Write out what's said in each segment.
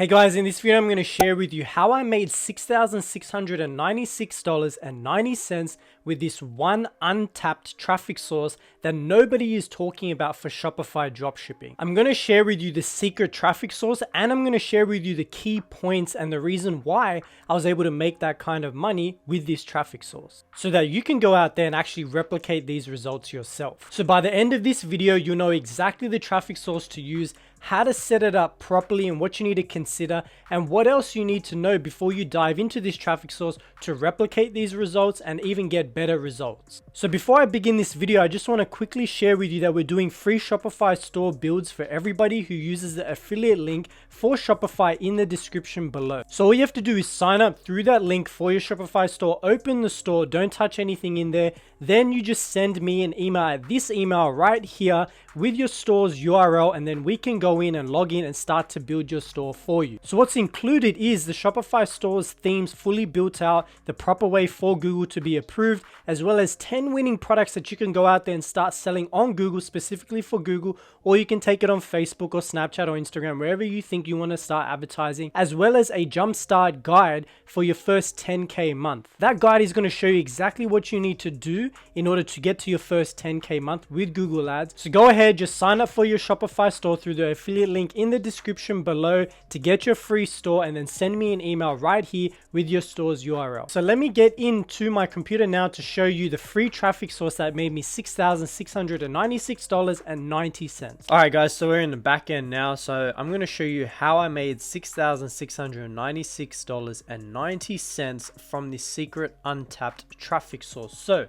Hey guys, in this video I'm going to share with you how I made $6,696.90 with this one untapped traffic source that nobody is talking about for Shopify dropshipping. I'm going to share with you the secret traffic source, and I'm going to share with you the key points and the reason why I was able to make that kind of money with this traffic source, so that you can go out there and actually replicate these results yourself. So by the end of this video, you'll know exactly the traffic source to use, how to set it up properly, and what you need to consider, and what else you need to know before you dive into this traffic source to replicate these results and even get better results. So before I begin this video, I just want to quickly share with you that we're doing free Shopify store builds for everybody who uses the affiliate link for Shopify in the description below. So all you have to do is sign up through that link for your Shopify store, open the store, don't touch anything in there, then you just send me an email at this email right here with your store's URL, and then we can go in and log in and start to build your store for you. So what's included is the Shopify store's themes fully built out, the proper way for Google to be approved, as well as 10 winning products that you can go out there and start selling on Google, specifically for Google, or you can take it on Facebook or Snapchat or Instagram, wherever you think you want to start advertising, as well as a jumpstart guide for your first 10K month. That guide is going to show you exactly what you need to do in order to get to your first 10K month with Google Ads. So go ahead, just sign up for your Shopify store through the affiliate link in the description below to get your free store, and then send me an email right here with your store's URL. So let me get into my computer now to show you the free traffic source that made me $6,696.90. Alright guys, so we're in the back end now, so I'm going to show you how I made $6,696.90 from this secret untapped traffic source. So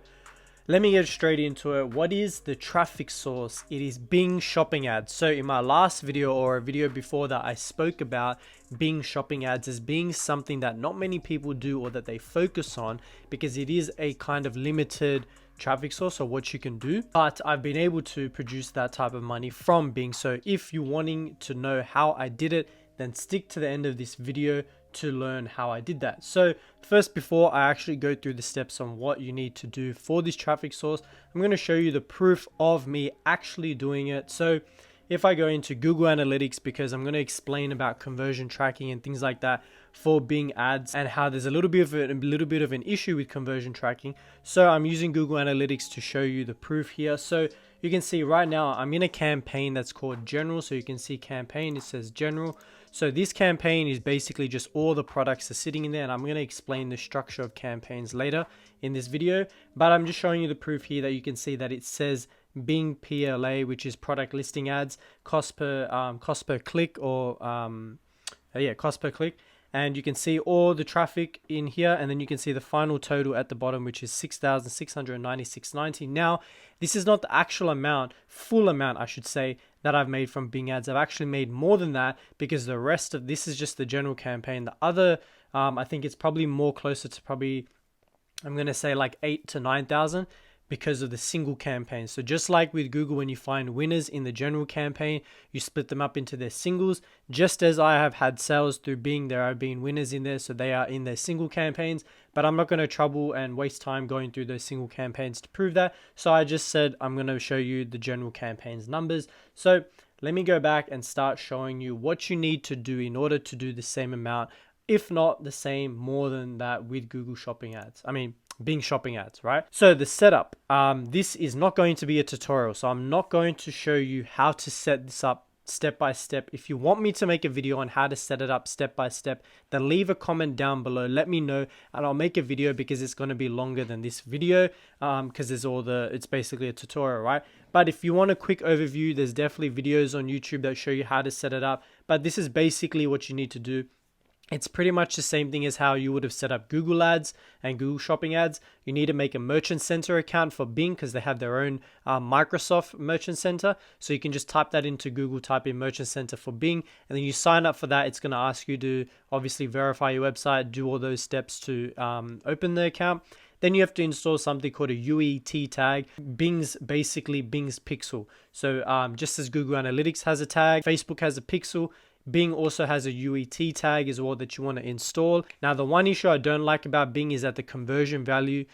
let me get straight into it. What is the traffic source? It is Bing shopping ads. So in my last video, or a video before that, I spoke about Bing shopping ads as being something that not many people do, or that they focus on, because it is a kind of limited traffic source or what you can do. But I've been able to produce that type of money from Bing. So if you're wanting to know how I did it, then stick to the end of this video to learn how I did that. So first, before I actually go through the steps on what you need to do for this traffic source, I'm going to show you the proof of me actually doing it. So if I go into Google Analytics, because I'm going to explain about conversion tracking and things like that for Bing ads, and how there's a little bit of an issue with conversion tracking. So I'm using Google Analytics to show you the proof here. So you can see right now I'm in a campaign that's called general. So you can see campaign, it says general. So this campaign is basically just all the products are sitting in there, and I'm going to explain the structure of campaigns later in this video, but I'm just showing you the proof here that you can see that it says Bing PLA, which is product listing ads, cost per click, or cost per click. And you can see all the traffic in here, and then you can see the final total at the bottom, which is $6,696.90. Now, this is not the actual amount, full amount, I should say, that I've made from Bing ads. I've actually made more than that, because the rest of this is just the general campaign. The other, I think it's probably more closer to probably, I'm going to say like 8,000 to 9,000. Because of the single campaign. So just like with Google, when you find winners in the general campaign, you split them up into their singles. Just as I have had sales through Bing, there have been winners in there, so they are in their single campaigns. But I'm not going to trouble and waste time going through those single campaigns to prove that. So I just said I'm going to show you the general campaigns numbers. So let me go back and start showing you what you need to do in order to do the same amount, if not the same, more than that with Google shopping ads. Bing shopping ads, right? So the setup, this is not going to be a tutorial. So I'm not going to show you how to set this up step by step. If you want me to make a video on how to set it up step by step, then leave a comment down below, let me know, and I'll make a video, because it's going to be longer than this video, because it's basically a tutorial, right? But if you want a quick overview, there's definitely videos on YouTube that show you how to set it up, but this is basically what you need to do. It's pretty much the same thing as how you would have set up Google ads and Google shopping ads. You need to make a merchant center account for Bing, because they have their own Microsoft merchant center. So you can just type that into Google, type in merchant center for Bing, and then you sign up for that. It's going to ask you to obviously verify your website, do all those steps to open the account. Then you have to install something called a UET tag. Basically Bing's pixel. So just as Google Analytics has a tag, Facebook has a pixel, Bing also has a UET tag as well that you want to install. Now, the one issue I don't like about Bing is that the conversion value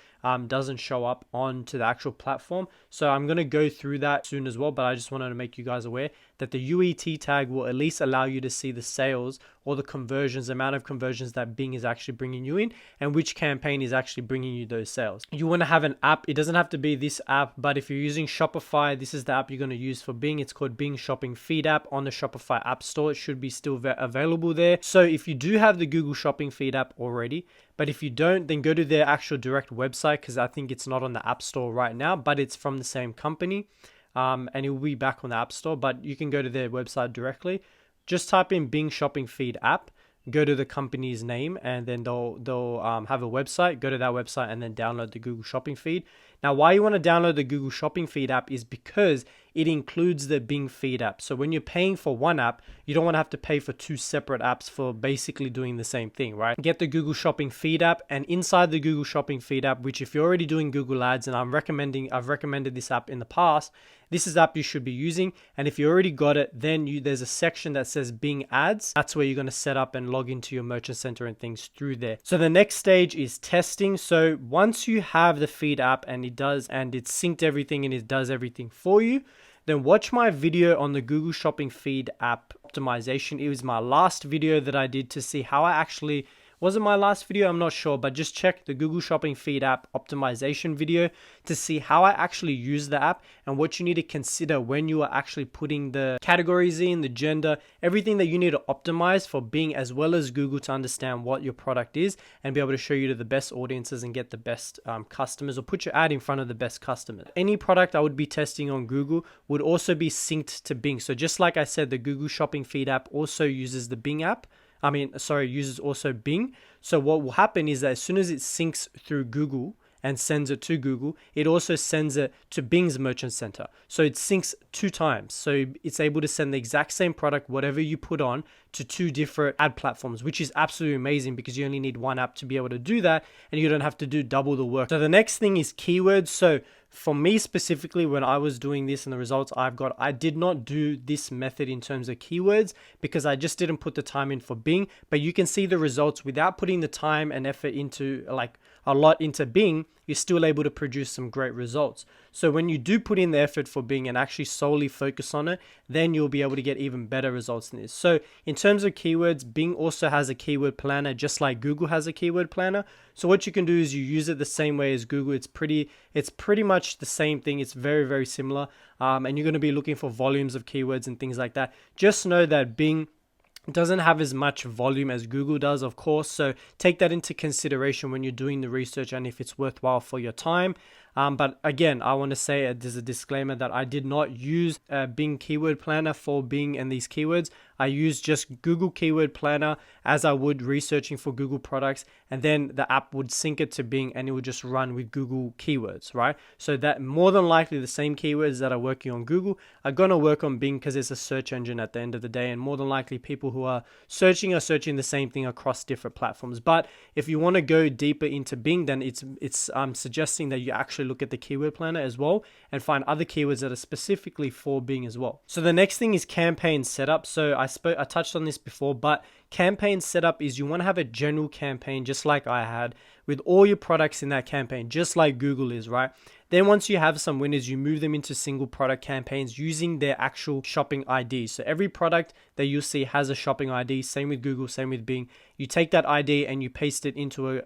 doesn't show up onto the actual platform. So I'm going to go through that soon as well, but I just wanted to make you guys aware that the UET tag will at least allow you to see the sales or the conversions, the amount of conversions that Bing is actually bringing you in and which campaign is actually bringing you those sales. You want to have an app. It doesn't have to be this app, but if you're using Shopify, this is the app you're going to use for Bing. It's called Bing Shopping Feed app on the Shopify app store. It should be still available there. So if you do have the Google Shopping Feed app already, but if you don't, then go to their actual direct website, because I think it's not on the app store right now, but it's from the same company. And it will be back on the app store, but you can go to their website directly. Just type in Bing Shopping Feed app, go to the company's name, and then they'll have a website. Go to that website and then download the Google Shopping Feed. Now, why you want to download the Google Shopping Feed app is because it includes the Bing Feed app. So when you're paying for one app, you don't want to have to pay for two separate apps for basically doing the same thing, right? Get the Google Shopping Feed app, and inside the Google Shopping Feed app, which if you're already doing Google Ads, and I've recommended this app in the past, this is the app you should be using. And if you already got it, then there's a section that says Bing Ads. That's where you're going to set up and log into your merchant center and things through there. So the next stage is testing. So once you have the feed app and it's synced everything and it does everything for you, then watch my video on the Google Shopping Feed app optimization. It was my last video that I did to see how I actually... Was it my last video? I'm not sure, but just check the Google Shopping Feed app optimization video to see how I actually use the app and what you need to consider when you are actually putting the categories in, the gender, everything that you need to optimize for Bing as well as Google to understand what your product is and be able to show you to the best audiences and get the best customers, or put your ad in front of the best customers. Any product I would be testing on Google would also be synced to Bing. So just like I said, the Google Shopping Feed app also uses the Bing app. Uses also Bing. So what will happen is that as soon as it syncs through Google and sends it to Google, it also sends it to Bing's merchant center. So it syncs 2 times. So it's able to send the exact same product, whatever you put on, to 2 different ad platforms, which is absolutely amazing because you only need one app to be able to do that and you don't have to do double the work. So the next thing is keywords. So for me specifically, when I was doing this and the results I've got, I did not do this method in terms of keywords because I just didn't put the time in for Bing. But you can see the results without putting the time and effort into a lot into Bing, you're still able to produce some great results. So when you do put in the effort for Bing and actually solely focus on it, then you'll be able to get even better results than this. So in terms of keywords, Bing also has a keyword planner, just like Google has a keyword planner. So what you can do is you use it the same way as Google. It's pretty much the same thing. It's very, very similar. And you're going to be looking for volumes of keywords and things like that. Just know that Bing doesn't have as much volume as Google does, of course. So take that into consideration when you're doing the research and if it's worthwhile for your time. But again, I want to say there's a disclaimer that I did not use Bing Keyword Planner for Bing and these keywords. I used just Google Keyword Planner as I would researching for Google products, and then the app would sync it to Bing and it would just run with Google keywords, right? So that more than likely the same keywords that are working on Google are going to work on Bing because it's a search engine at the end of the day, and more than likely people who are searching the same thing across different platforms. But if you want to go deeper into Bing, then it's suggesting that you actually look at the Keyword Planner as well and find other keywords that are specifically for Bing as well. So the next thing is campaign setup. So I touched on this before, but campaign setup is you want to have a general campaign just like I had with all your products in that campaign, just like Google is, right? Then once you have some winners, you move them into single product campaigns using their actual shopping ID. So every product that you see has a shopping ID, same with Google, same with Bing. You take that ID and you paste it into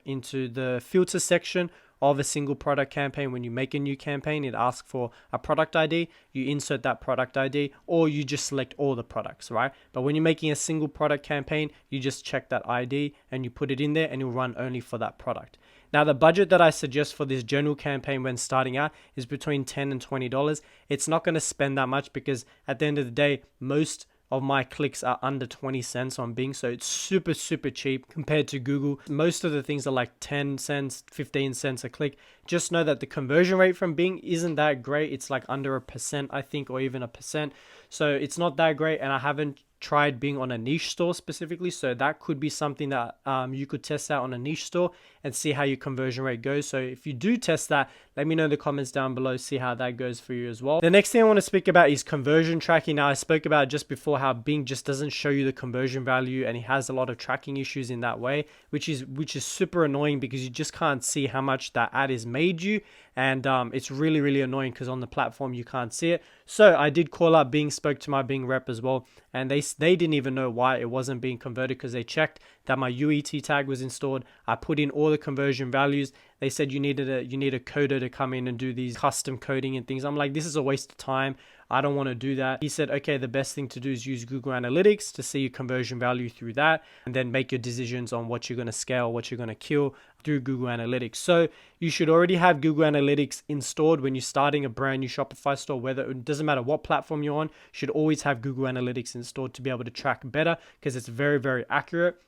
the filter section of a single product campaign. When you make a new campaign, it asks for a product ID. You insert that product ID, or you just select all the products, right? But when you're making a single product campaign, you just check that ID and you put it in there and it'll run only for that product. Now, the budget that I suggest for this general campaign when starting out is between $10 and $20. It's not going to spend that much because at the end of the day, most of my clicks are under 20 cents on Bing. So it's super, super cheap compared to Google. Most of the things are like 10 cents, 15 cents a click. Just know that the conversion rate from Bing isn't that great. It's like under 1%, I think, or even 1%. So it's not that great. And I haven't tried Bing on a niche store specifically, so that could be something that you could test out on a niche store and see how your conversion rate goes. So if you do test that, let me know in the comments down below, see how that goes for you as well. The next thing I want to speak about is conversion tracking. Now, I spoke about just before how Bing just doesn't show you the conversion value, and it has a lot of tracking issues in that way, which is super annoying because you just can't see how much that ad has made you and it's really annoying because on the platform you can't see it. So I did call up Bing, spoke to my Bing rep as well, and they didn't even know why it wasn't being converted, because they checked that my UET tag was installed. I put in all the conversion values. They said you need a coder to come in and do these custom coding and things. I'm like, this is a waste of time. I don't want to do that. He said, okay, the best thing to do is use Google Analytics to see your conversion value through that, and then make your decisions on what you're going to scale, what you're going to kill through Google Analytics. So you should already have Google Analytics installed when you're starting a brand new Shopify store. Whether it doesn't matter what platform you're on, you should always have Google Analytics installed to be able to track better, because it's very accurate.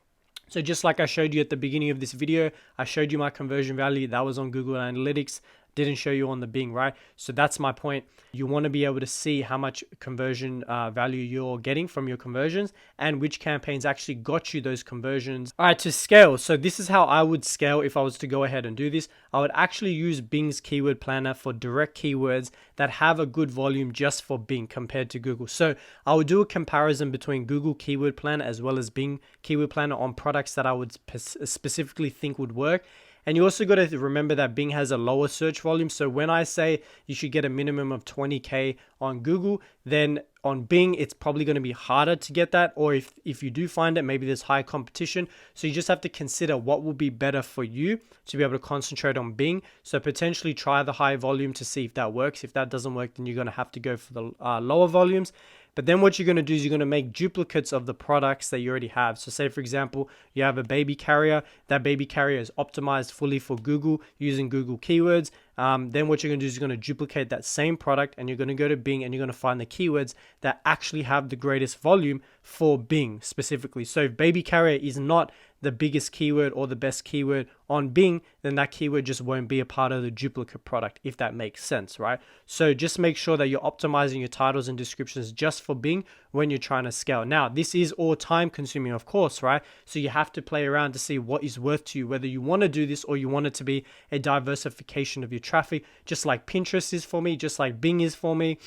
So just like I showed you at the beginning of this video, I showed you my conversion value that was on Google Analytics. Didn't show you on the Bing, right? So that's my point. You want to be able to see how much conversion value you're getting from your conversions and which campaigns actually got you those conversions. All right, to scale. So this is how I would scale if I was to go ahead and do this. I would actually use Bing's keyword planner for direct keywords that have a good volume just for Bing compared to Google. So I would do a comparison between Google keyword planner as well as Bing keyword planner on products that I would specifically think would work. And you also got to remember that Bing has a lower search volume. So when I say you should get a minimum of 20K on Google, then on Bing, it's probably going to be harder to get that. Or if you do find it, maybe there's high competition. So you just have to consider what will be better for you to be able to concentrate on Bing. So potentially try the high volume to see if that works. If that doesn't work, then you're going to have to go for the lower volumes. But then what you're going to do is you're going to make duplicates of the products that you already have. So say, for example, you have a baby carrier. That baby carrier is optimized fully for Google using Google keywords. Then what you're going to do is you're going to duplicate that same product, and you're going to go to Bing and you're going to find the keywords that actually have the greatest volume for Bing specifically. So if baby carrier is not the biggest keyword or the best keyword on Bing, then that keyword just won't be a part of the duplicate product, if that makes sense, right? So just make sure that you're optimizing your titles and descriptions just for Bing when you're trying to scale. Now, this is all time consuming, of course, right? So you have to play around to see what is worth to you, whether you want to do this or you want it to be a diversification of your traffic, just like Pinterest is for me, just like Bing is for me,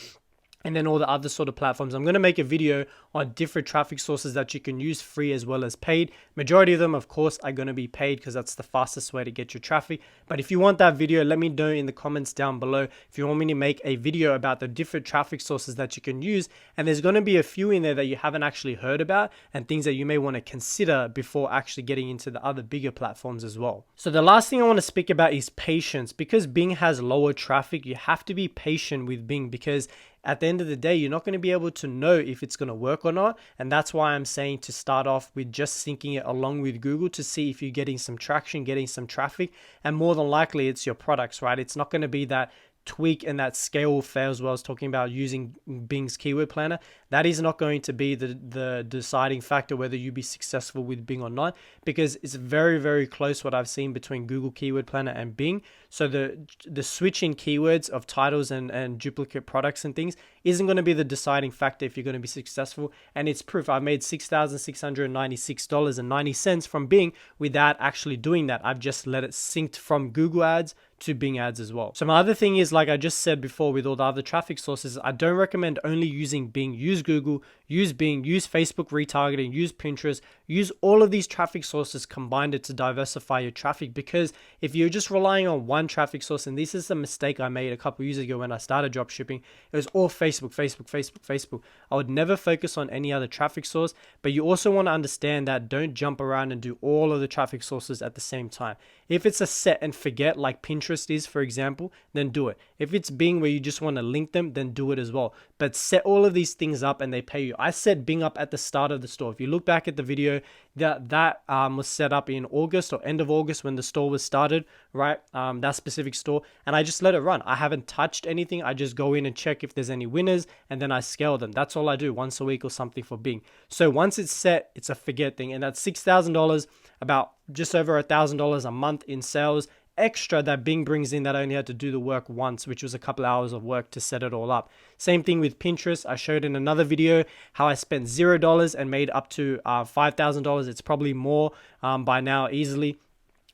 and then all the other sort of platforms. I'm going to make a video on different traffic sources that you can use free as well as paid. Majority of them, of course, are going to be paid because that's the fastest way to get your traffic. But if you want that video, let me know in the comments down below if you want me to make a video about the different traffic sources that you can use. And there's going to be a few in there that you haven't actually heard about and things that you may want to consider before actually getting into the other bigger platforms as well. So the last thing I want to speak about is patience. Because Bing has lower traffic, you have to be patient with Bing, because at the end of the day, you're not going to be able to know if it's going to work or not. And that's why I'm saying to start off with just syncing it along with Google to see if you're getting some traction, getting some traffic. And more than likely, it's your products, right? It's not going to be that tweak and that scale fails where I was talking about using Bing's keyword planner. That is not going to be the deciding factor whether you be successful with Bing or not, because it's very close what I've seen between Google keyword planner and Bing. So the switch in keywords of titles and duplicate products and things isn't going to be the deciding factor if you're going to be successful. And it's proof. I made $6,696.90 from Bing without actually doing that. I've just let it synced from Google ads to Bing ads as well. So my other thing is, like I just said before with all the other traffic sources, I don't recommend only using Bing. Use Google, use Bing, use Facebook retargeting, use Pinterest, use all of these traffic sources combined to diversify your traffic. Because if you're just relying on one traffic source, and this is a mistake I made a couple years ago when I started dropshipping, it was all Facebook. I would never focus on any other traffic source. But you also want to understand that don't jump around and do all of the traffic sources at the same time. If it's a set and forget, like Pinterest is, for example, then do it. If it's Bing where you just want to link them, then do it as well. But set all of these things up and they pay you. I set Bing up at the start of the store. If you look back at the video, that was set up in August or end of August when the store was started, right? That specific store. And I just let it run. I haven't touched anything. I just go in and check if there's any winners and then I scale them. That's all I do once a week or something for Bing. So once it's set, it's a forget thing. And that's $6,000, about just over $1,000 a month in sales extra that Bing brings in, that I only had to do the work once, which was a couple hours of work to set it all up. Same thing with Pinterest. I showed in another video how I spent $0 and made up to $5,000. It's probably more by now easily.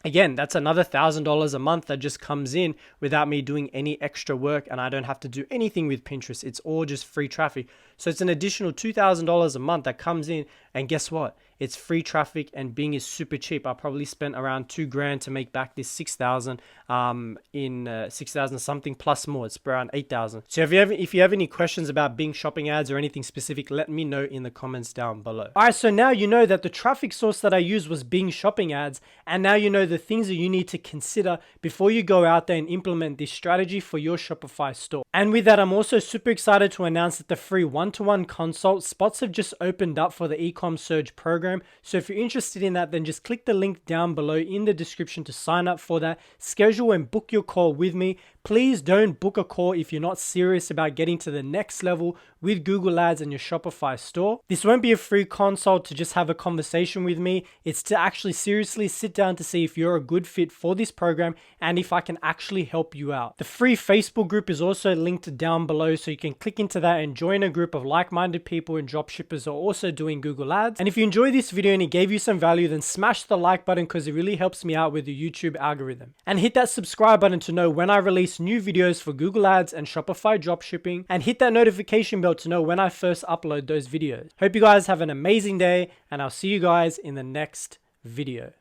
Again, that's another $1,000 a month that just comes in without me doing any extra work, and I don't have to do anything with Pinterest. It's all just free traffic. So it's an additional $2,000 a month that comes in, and guess what? it's free traffic, and Bing is super cheap. I probably spent around $2,000 to make back this 6,000 in 6,000 something plus more. It's around 8,000. So if you have any questions about Bing shopping ads or anything specific, let me know in the comments down below. All right, so now you know that the traffic source that I used was Bing shopping ads, and now you know the things that you need to consider before you go out there and implement this strategy for your Shopify store. And with that, I'm also super excited to announce that the free one-to-one consult spots have just opened up for the Ecom Surge program. So if you're interested in that, then just click the link down below in the description to sign up for that. Schedule and book your call with me. Please don't book a call if you're not serious about getting to the next level with Google Ads and your Shopify store. This won't be a free consult to just have a conversation with me. It's to actually seriously sit down to see if you're a good fit for this program and if I can actually help you out. The free Facebook group is also linked down below, so you can click into that and join a group of like-minded people and dropshippers who are also doing Google Ads. And if you enjoyed this video and it gave you some value, then smash the like button because it really helps me out with the YouTube algorithm. And hit that subscribe button to know when I release new videos for Google Ads and Shopify dropshipping, and hit that notification bell to know when I first upload those videos. Hope you guys have an amazing day, and I'll see you guys in the next video.